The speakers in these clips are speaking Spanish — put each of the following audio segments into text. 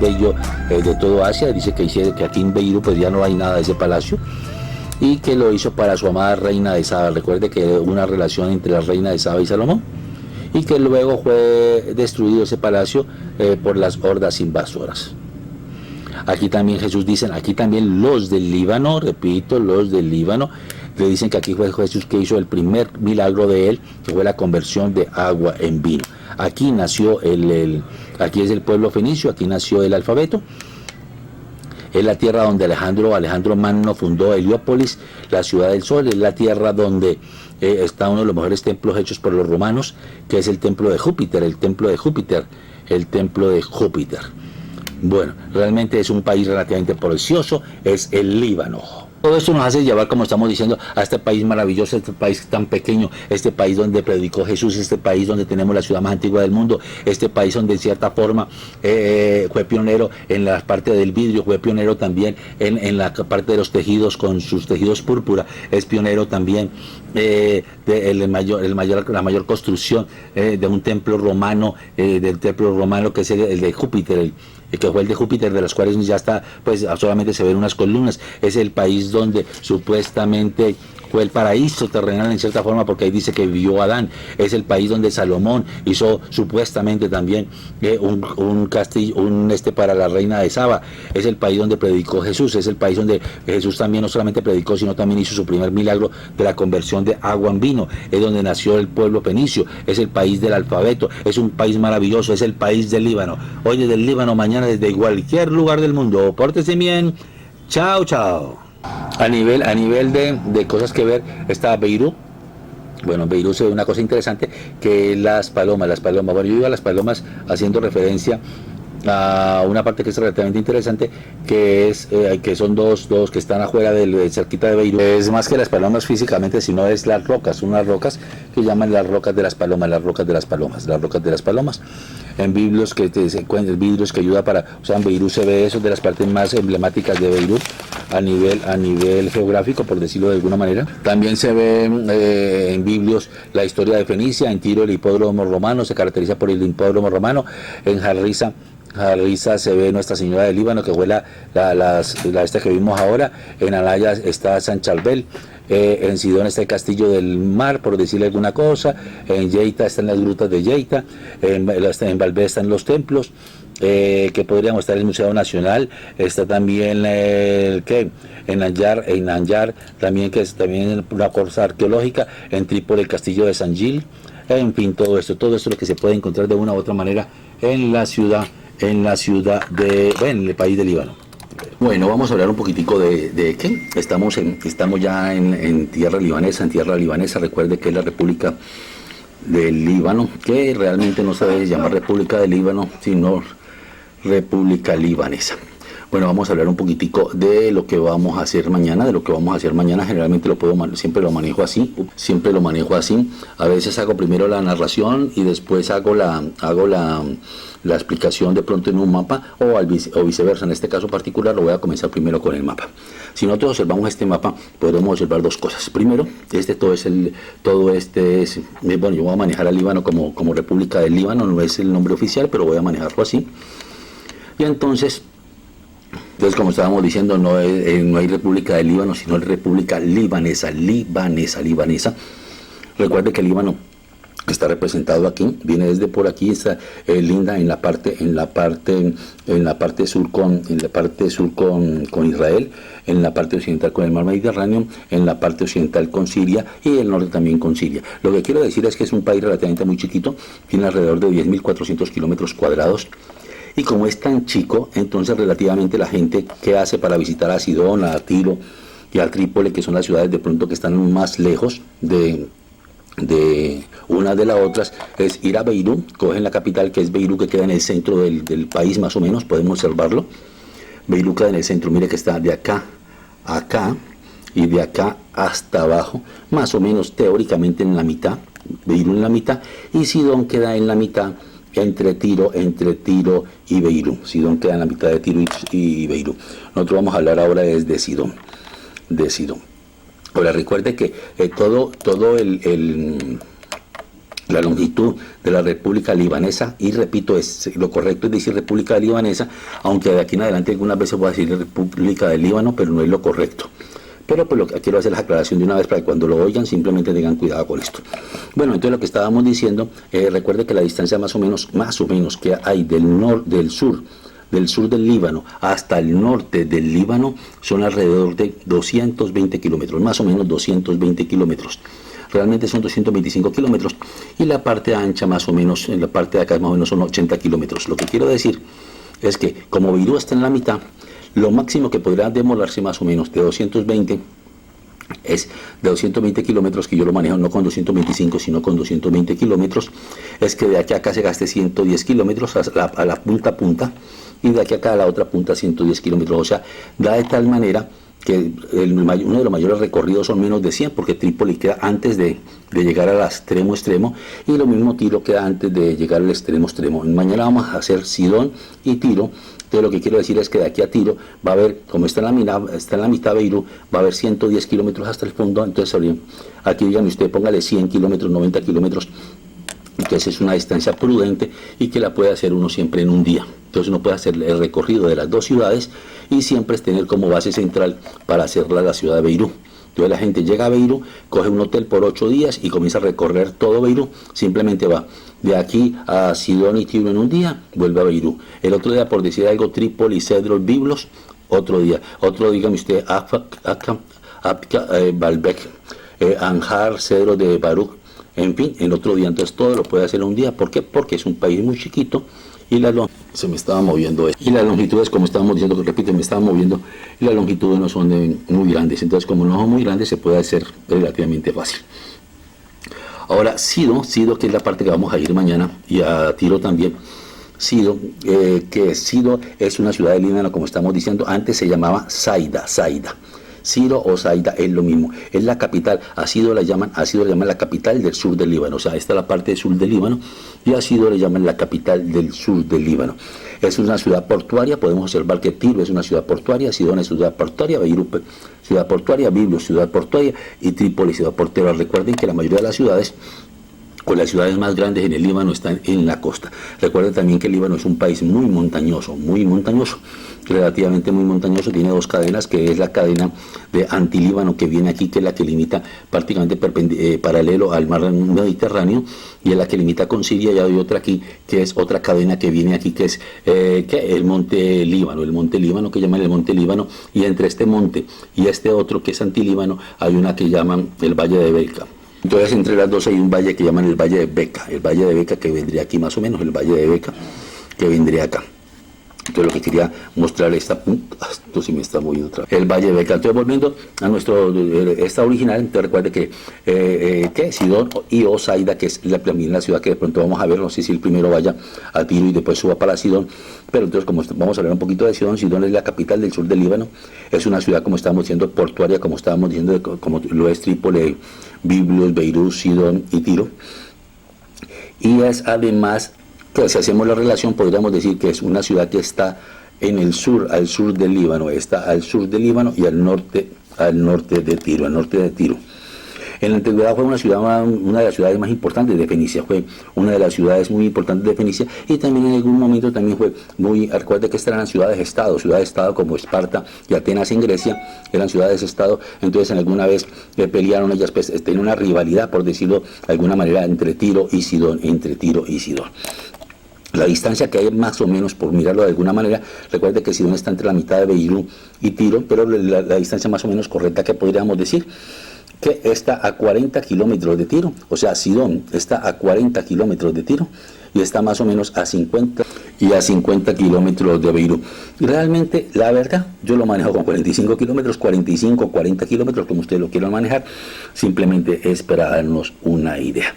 bello de todo Asia. Dice que aquí en Beirut pues ya no hay nada de ese palacio, y que lo hizo para su amada reina de Saba. Recuerde que hubo una relación entre la reina de Saba y Salomón, y que luego fue destruido ese palacio por las hordas invasoras. Aquí también Jesús dicen, aquí también los del Líbano, repito, los del Líbano, le dicen que aquí fue Jesús que hizo el primer milagro de él, que fue la conversión de agua en vino. Aquí nació aquí es el pueblo fenicio, aquí nació el alfabeto. Es la tierra donde Alejandro Magno fundó Heliópolis, la ciudad del sol. Es la tierra donde está uno de los mejores templos hechos por los romanos, que es el templo de Júpiter, el templo de Júpiter. Bueno, realmente es un país relativamente precioso, es el Líbano. Todo esto nos hace llevar, como estamos diciendo, a este país maravilloso, este país tan pequeño, este país donde predicó Jesús, este país donde tenemos la ciudad más antigua del mundo, este país donde en cierta forma fue pionero en la parte del vidrio, fue pionero también en la parte de los tejidos con sus tejidos púrpura, es pionero también la mayor construcción de un templo romano, que es el de Júpiter, que fue el de Júpiter, de las cuales ya está, pues solamente se ven unas columnas. Es el país donde supuestamente fue el paraíso terrenal en cierta forma, porque ahí dice que vivió Adán. Es el país donde Salomón hizo supuestamente también un castillo, para la reina de Saba. Es el país donde predicó Jesús. Es el país donde Jesús también no solamente predicó, sino también hizo su primer milagro de la conversión de agua en vino. Es donde nació el pueblo fenicio. Es el país del alfabeto. Es un país maravilloso. Es el país del Líbano. Hoy desde el Líbano, mañana desde cualquier lugar del mundo. Pórtese bien. Chao, chao. A nivel de cosas que ver está Beirut. Bueno, en Beirut se ve una cosa interesante, que las palomas. Bueno, yo digo a las palomas haciendo referencia a una parte que es relativamente interesante, que es que son dos que están afuera cerquita de Beirut. Es más que las palomas físicamente, sino es las rocas, unas rocas que llaman las rocas de las palomas, las rocas de las palomas. En vidrios que ayuda para, o sea, en Beirut se ve eso, de las partes más emblemáticas de Beirut a nivel geográfico, por decirlo de alguna manera. También se ve en vidrios la historia de Fenicia. En Tiro el hipódromo romano se caracteriza por el hipódromo romano. En Harrisa se ve Nuestra Señora del Líbano, que fue la que vimos ahora. En Alaya está San Charbel. En Sidón está el Castillo del Mar, por decirle alguna cosa. En Yeita están las grutas de Yeita. En Valvé están los templos. Que podríamos estar en el Museo Nacional. Está también en Nanjar también, que es también una cosa arqueológica. En Trípoli el Castillo de San Gil. En fin, todo esto es lo que se puede encontrar de una u otra manera en la ciudad en el país del Líbano. Bueno, vamos a hablar un poquitico de qué. Estamos ya en tierra libanesa. Recuerde que es la República del Líbano, que realmente no se debe llamar República del Líbano, sino República Libanesa. Bueno, vamos a hablar un poquitico de lo que vamos a hacer mañana. Generalmente siempre lo manejo así. A veces hago primero la narración y después hago la explicación de pronto en un mapa, o viceversa. En este caso particular lo voy a comenzar primero con el mapa. Si nosotros observamos este mapa, podremos observar dos cosas. Primero, bueno, yo voy a manejar al Líbano como República del Líbano, no es el nombre oficial, pero voy a manejarlo así. Y entonces, como estábamos diciendo, no hay República del Líbano, sino República Libanesa. Recuerde que el Líbano está representado aquí, viene desde por aquí, está linda en la parte sur con Israel, en la parte occidental con el mar Mediterráneo, en la parte occidental con Siria y el norte también con Siria. Lo que quiero decir es que es un país relativamente muy chiquito, tiene alrededor de 10.400 kilómetros cuadrados. Y como es tan chico, entonces relativamente la gente que hace para visitar a Sidón, a Tiro y a Trípoli, que son las ciudades de pronto que están más lejos de una de las otras, es ir a Beirut. Cogen la capital, que es Beirut, que queda en el centro del país más o menos, podemos observarlo. Beirut queda en el centro, mire que está de acá a acá y de acá hasta abajo, más o menos teóricamente en la mitad. Beirut en la mitad y Sidón queda en la mitad, entre Tiro y Beirut. Sidón queda en la mitad de Tiro y Beirut. Nosotros vamos a hablar ahora de Sidón. Ahora recuerde que todo la longitud de la República Libanesa, y repito, lo correcto es decir República Libanesa, aunque de aquí en adelante algunas veces voy a decir República del Líbano, pero no es lo correcto. Pero pues quiero hacer la aclaración de una vez para que cuando lo oigan simplemente tengan cuidado con esto. Bueno, entonces lo que estábamos diciendo, recuerde que la distancia más o menos que hay del sur del Líbano hasta el norte del Líbano son alrededor de 220 kilómetros, más o menos 220 kilómetros. Realmente son 225 kilómetros y la parte ancha más o menos, en la parte de acá más o menos son 80 kilómetros. Lo que quiero decir es que como Beirut está en la mitad, lo máximo que podrá demorarse más o menos de 220 es de 220 kilómetros, que yo lo manejo no con 225 sino con 220 kilómetros, es que de aquí a acá se gaste 110 kilómetros a la punta a punta, y de aquí a acá a la otra punta 110 kilómetros, o sea, da de tal manera que uno de los mayores recorridos son menos de 100, porque Trípoli queda antes de llegar al extremo, y lo mismo Tiro queda antes de llegar al extremo. Mañana vamos a hacer Sidón y Tiro. Entonces lo que quiero decir es que de aquí a Tiro va a haber, como está en la mitad de Beirut, va a haber 110 kilómetros hasta el fondo. Entonces aquí dígame usted, póngale 100 kilómetros, 90 kilómetros. Entonces es una distancia prudente y que la puede hacer uno siempre en un día. Entonces uno puede hacer el recorrido de las dos ciudades y siempre es tener como base central para hacerla la ciudad de Beirut. Entonces la gente llega a Beirut, coge un hotel por 8 días y comienza a recorrer todo Beirut. Simplemente va de aquí a Sidón y Tiro en un día, vuelve a Beirut. El otro día, por decir algo, Trípoli, Cedros, Biblos, otro día. Dígame usted, Baalbek, Anjar, Cedro de Baruch. En fin, el otro día. Entonces todo lo puede hacer en un día. ¿Por qué? Porque es un país muy chiquito y se me estaba moviendo esto. Y las longitudes, como estábamos diciendo, repito, me estaba moviendo, y las longitudes no son muy grandes. Entonces, como no son muy grandes, se puede hacer relativamente fácil. Ahora, Sido, que es la parte que vamos a ir mañana, y a Tiro también. Sido es una ciudad del Líbano, como estamos diciendo. Antes se llamaba Saida. Siro o Saida es lo mismo, es la capital. A Sido le llaman la capital del sur del Líbano, o sea, esta es la parte del sur del Líbano, y a Sido le llaman la capital del sur del Líbano. Es una ciudad portuaria, podemos observar que Tiro es una ciudad portuaria, Sidón es ciudad portuaria, Beirut ciudad portuaria, Biblos ciudad portuaria y Trípoli ciudad portuaria. Recuerden que la mayoría de las ciudades, o las ciudades más grandes en el Líbano, están en la costa. Recuerden también que el Líbano es un país muy montañoso, relativamente muy montañoso. Tiene dos cadenas, que es la cadena de Antilíbano, que viene aquí, que es la que limita prácticamente paralelo al mar Mediterráneo, y es la que limita con Siria. Y hay otra aquí, que es otra cadena que viene aquí, que es el monte Líbano, que llaman el monte Líbano, y entre este monte y este otro, que es Antilíbano, hay una que llaman el Valle de Beca. Entonces entre las dos hay un valle que llaman el Valle de Beca, que vendría aquí más o menos, el Valle de Beca que vendría acá. Entonces lo que quería mostrar esto sí me está moviendo otra vez, el Valle de Beca. Entonces volviendo a esta original, entonces recuerde que Sidón y Saida, que es la ciudad que de pronto vamos a ver, no sé si el primero vaya a Tiro y después suba para Sidón, pero entonces como vamos a hablar un poquito de Sidón es la capital del sur del Líbano, es una ciudad, como estábamos diciendo, portuaria, como estábamos diciendo, como lo es Trípoli, Biblos, Beirut, Sidón y Tiro, y es además, que si hacemos la relación podríamos decir que es una ciudad que está al sur del Líbano, y al norte de Tiro. En la antigüedad fue una de las ciudades más importantes de Fenicia, fue una de las ciudades muy importantes de Fenicia, y también en algún momento también fue recuerda que estas eran ciudades-estado como Esparta y Atenas en Grecia, eran ciudades-estado. Entonces en alguna vez pelearon ellas, pues tenían una rivalidad, por decirlo de alguna manera, entre Tiro y Sidón. La distancia que hay más o menos, por mirarlo de alguna manera, recuerde que Sidón está entre la mitad de Beirut y Tiro, pero la distancia más o menos correcta que podríamos decir que está a 40 kilómetros de Tiro, o sea, Sidón está a 40 kilómetros de Tiro y está más o menos a 50 kilómetros de Beirut. Y realmente, la verdad, yo lo manejo con 45 kilómetros, 45, 40 kilómetros, como ustedes lo quieran manejar, simplemente es para darnos una idea.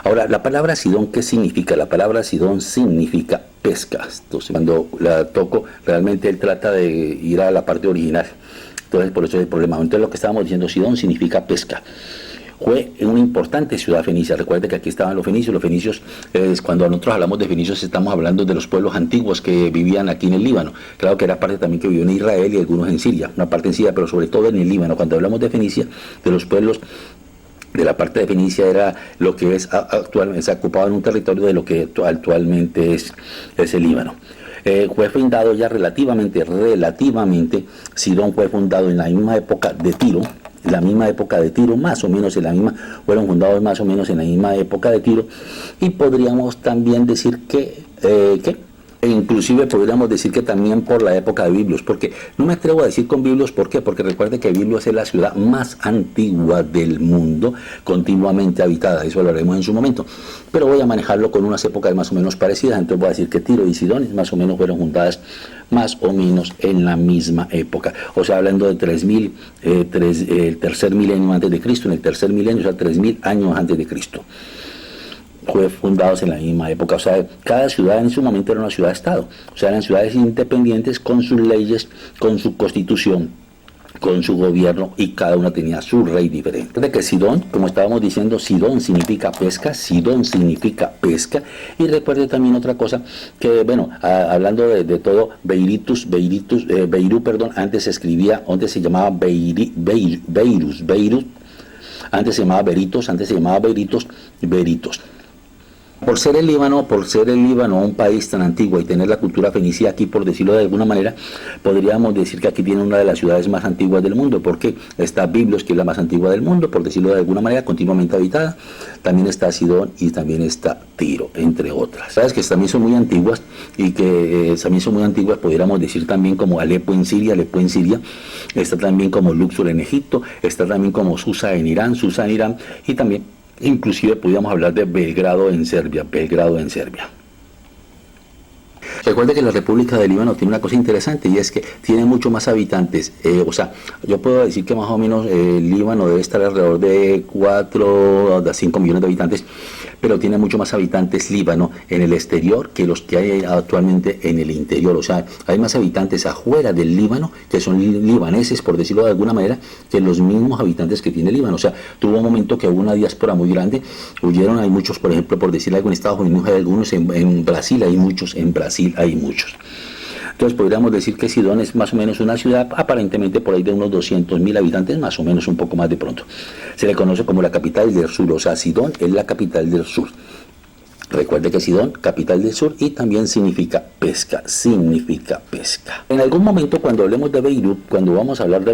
Ahora, la palabra Sidón, ¿qué significa? La palabra Sidón significa pesca. Entonces, cuando la toco, realmente él trata de ir a la parte original. Entonces, por eso es el problema. Entonces, lo que estábamos diciendo, Sidón significa pesca. Fue una importante ciudad fenicia. Recuerde que aquí estaban los fenicios. Los fenicios, cuando nosotros hablamos de fenicios, estamos hablando de los pueblos antiguos que vivían aquí en el Líbano. Claro que era parte también que vivió en Israel y algunos en Siria, una parte en Siria, pero sobre todo en el Líbano. Cuando hablamos de Fenicia, de los pueblos de la parte de Fenicia era lo que es actualmente, se ocupaba en un territorio de lo que actualmente es el Líbano. Fue fundado ya relativamente, Sidón fue fundado en la misma época de Tiro, más o menos fueron fundados más o menos en la misma época de Tiro, y podríamos también decir e inclusive podríamos decir que también por la época de Biblios, porque no me atrevo a decir con Biblios, ¿por qué? Porque recuerde que Biblios es la ciudad más antigua del mundo, continuamente habitada, eso lo haremos en su momento, pero voy a manejarlo con unas épocas más o menos parecidas, entonces voy a decir que Tiro y Sidón más o menos fueron fundadas más o menos en la misma época, o sea, hablando de 3000, el tercer milenio antes de Cristo, en el tercer milenio, o sea, 3000 años antes de Cristo. Fue fundados en la misma época, o sea, cada ciudad en su momento era una ciudad-estado, o sea, eran ciudades independientes con sus leyes, con su constitución, con su gobierno, y cada una tenía su rey diferente. De que Sidón, como estábamos diciendo, Sidón significa pesca, y recuerde también otra cosa, que bueno, hablando de todo, Beirut, antes se escribía, antes se llamaba Beirut, antes se llamaba Beritos. Por ser el Líbano un país tan antiguo y tener la cultura fenicia aquí, por decirlo de alguna manera, podríamos decir que aquí tiene una de las ciudades más antiguas del mundo, porque está Biblos, que es la más antigua del mundo, por decirlo de alguna manera, continuamente habitada. También está Sidón y también está Tiro, entre otras. Sabes que también son muy antiguas, y que podríamos decir también como Alepo en Siria, está también como Luxor en Egipto, está también como Susa en Irán, y también inclusive podríamos hablar de Belgrado en Serbia. Recuerde que la República del Líbano tiene una cosa interesante, y es que tiene mucho más habitantes, o sea, yo puedo decir que más o menos el Líbano debe estar alrededor de 4 a 5 millones de habitantes, pero tiene mucho más habitantes Líbano en el exterior que los que hay actualmente en el interior, o sea, hay más habitantes afuera del Líbano, que son libaneses, por decirlo de alguna manera, que los mismos habitantes que tiene Líbano. O sea, tuvo un momento que hubo una diáspora muy grande, hay muchos, por ejemplo, por decir algo, en Estados Unidos hay algunos, en Brasil hay muchos, Entonces podríamos decir que Sidón es más o menos una ciudad aparentemente por ahí de unos 200.000 habitantes, más o menos, un poco más de pronto. Se le conoce como la capital del sur, o sea, Sidón es la capital del sur. Recuerde que Sidón, capital del sur, y también significa pesca. En algún momento, cuando hablemos de Beirut, vamos a hablar de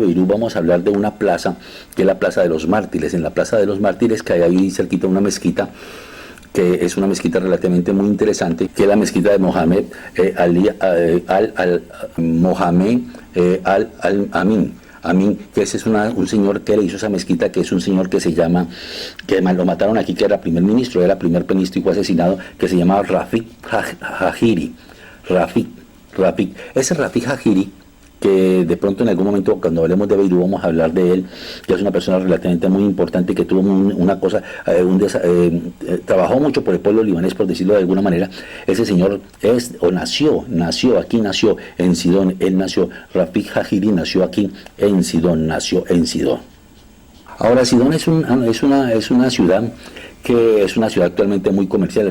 una plaza, que es la Plaza de los Mártires. En la Plaza de los Mártires, que hay ahí cerquita una mezquita, que es una mezquita relativamente muy interesante, que es la mezquita de Mohamed Amin, que ese es un señor que le hizo esa mezquita, que es un señor que se llama, que lo mataron aquí, que era primer ministro y fue asesinado, que se llamaba Rafik Hajiri. Ese Rafik Hajiri, que de pronto en algún momento, cuando hablemos de Beirut, vamos a hablar de él, que es una persona relativamente muy importante, que tuvo trabajó mucho por el pueblo libanés, por decirlo de alguna manera. Ese señor nació en Sidón, Rafik Hajiri nació aquí en Sidón, Ahora, Sidón es una ciudad que es una ciudad actualmente muy comercial,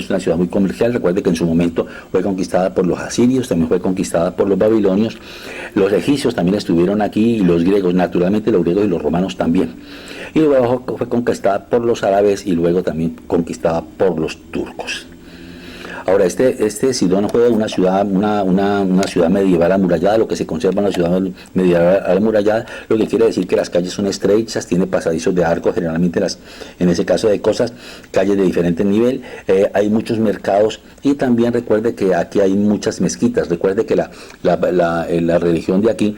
Recuerde que en su momento fue conquistada por los asirios, también fue conquistada por los babilonios, los egipcios también estuvieron aquí, y los griegos, naturalmente los griegos y los romanos también. Y luego fue conquistada por los árabes, y luego también conquistada por los turcos. Ahora, este Sidón fue una ciudad medieval amurallada, lo que se conserva en la ciudad medieval amurallada, lo que quiere decir que las calles son estrechas, tiene pasadizos de arco, generalmente en ese caso de cosas, calles de diferente nivel, hay muchos mercados, y también recuerde que aquí hay muchas mezquitas. Recuerde que la religión de aquí,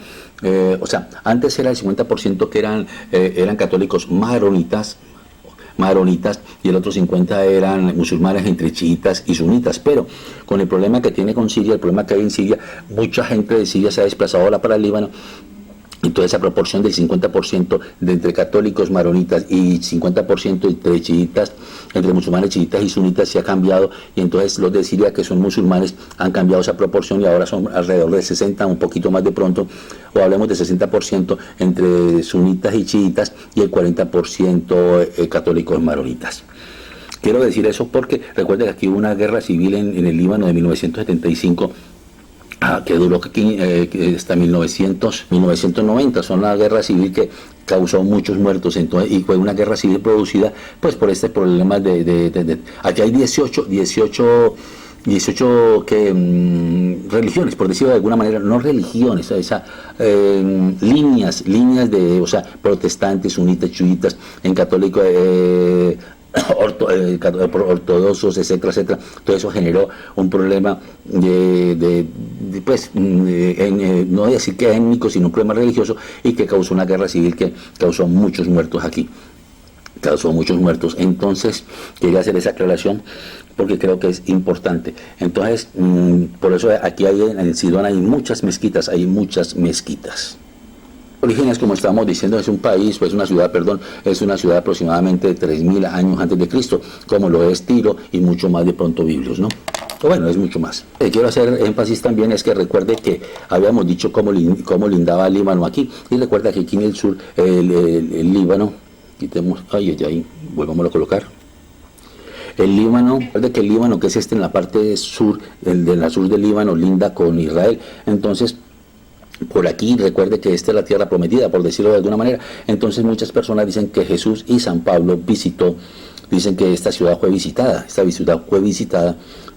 antes era el 50% que eran católicos maronitas, y el otro 50 eran musulmanes entre chiitas y sunitas, pero con el problema que tiene con Siria, el problema que hay en Siria, mucha gente de Siria se ha desplazado ahora para el Líbano, y toda esa proporción del 50% de entre católicos maronitas y 50% entre chiitas, entre musulmanes, chiitas y sunitas, se ha cambiado, y entonces los de Siria, que son musulmanes, han cambiado esa proporción, y ahora son alrededor de 60, un poquito más de pronto, o hablemos de 60% entre sunitas y chiitas, y el 40% católicos maronitas. Quiero decir eso porque recuerden que aquí hubo una guerra civil en el Líbano de 1975, que duró hasta 1990. Son una guerra civil que causó muchos muertos, entonces, y fue una guerra civil producida pues por este problema aquí hay 18 religiones, por decirlo de alguna manera, no religiones, líneas de, o sea, protestantes, sunitas, chiitas, en católico, ortodoxos, etcétera, etcétera. Todo eso generó un problema no voy a decir que étnico, sino un problema religioso, y que causó una guerra civil que causó muchos muertos aquí. Causó muchos muertos. Entonces, quería hacer esa aclaración porque creo que es importante. Entonces, por eso aquí en Sidón hay muchas mezquitas, Orígenes, como estábamos diciendo, es una ciudad aproximadamente 3.000 años antes de Cristo, como lo es Tiro y mucho más de pronto Biblios, ¿no? Bueno, es mucho más. Quiero hacer énfasis también es que recuerde que habíamos dicho cómo lindaba el Líbano aquí, y recuerda que aquí en el sur, el Líbano, quitemos, volvamos a colocar. El Líbano, recuerde que el Líbano, que es en la parte sur, de la sur del Líbano, linda con Israel. Entonces, por aquí, recuerde que esta es la tierra prometida, por decirlo de alguna manera. Entonces muchas personas dicen que Jesús y San Pablo dicen que esta ciudad fue visitada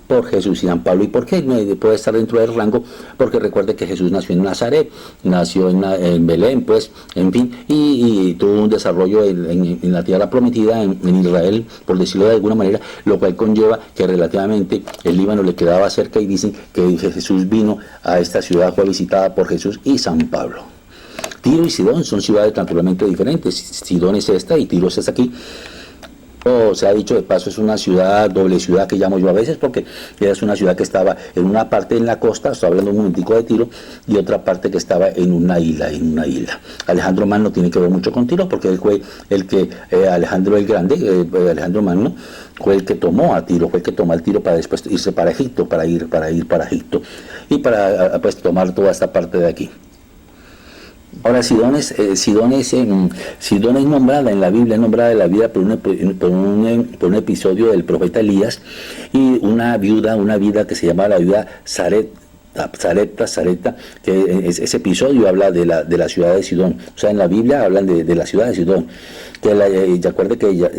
por Jesús y San Pablo. ¿Y por qué? Puede estar dentro del rango, porque recuerde que Jesús nació en Nazaret, nació en Belén, pues, en fin, y tuvo un desarrollo en la tierra prometida, en Israel, por decirlo de alguna manera, lo cual conlleva que relativamente el Líbano le quedaba cerca, y dicen que Jesús vino a esta ciudad, fue visitada por Jesús y San Pablo. Tiro y Sidón son ciudades naturalmente diferentes. Sidón es esta y Tiro es esta aquí. Se ha dicho de paso, es una ciudad, doble ciudad que llamo yo a veces, porque es una ciudad que estaba en una parte en la costa, estoy hablando un momentico de Tiro, y otra parte que estaba en una isla. Alejandro Magno tiene que ver mucho con Tiro, porque él fue Alejandro el Grande, Alejandro Magno, fue el que tomó a Tiro, fue el que tomó el Tiro para después irse para Egipto, para ir para Egipto, y para pues tomar toda esta parte de aquí. Ahora, Sidón es nombrada en la Biblia, es nombrada en la vida por un episodio del profeta Elías, y una viuda que se llamaba la viuda Sarepta, que ese episodio habla de la ciudad de Sidón. O sea, en la Biblia hablan de la ciudad de Sidón. Recuerde que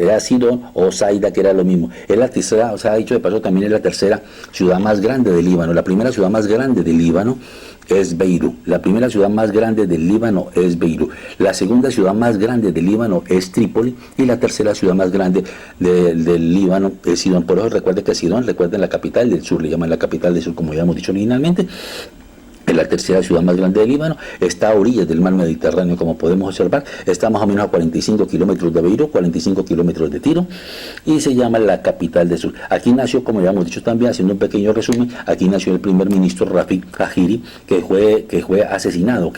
era Sidón o Saida, que era lo mismo. Es la tercera, o sea, dicho de paso, también es la tercera ciudad más grande del Líbano. La primera ciudad más grande del Líbano es Beirut. La primera ciudad más grande del Líbano es Beirut. La segunda ciudad más grande del Líbano es Trípoli, y la tercera ciudad más grande del Líbano es Sidón. Por eso recuerde que Sidón, recuerden, la capital del sur, le llaman la capital del sur, como ya hemos dicho originalmente. Es la tercera ciudad más grande del Líbano, está a orillas del mar Mediterráneo, como podemos observar, está más o menos a 45 kilómetros de Beirut, 45 kilómetros de Tiro, y se llama la capital del sur. Aquí nació, como ya hemos dicho también, haciendo un pequeño resumen, aquí nació el primer ministro Rafik Hajiri, que fue asesinado,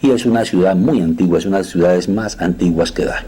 y es una ciudad muy antigua, es una de las ciudades más antiguas que da.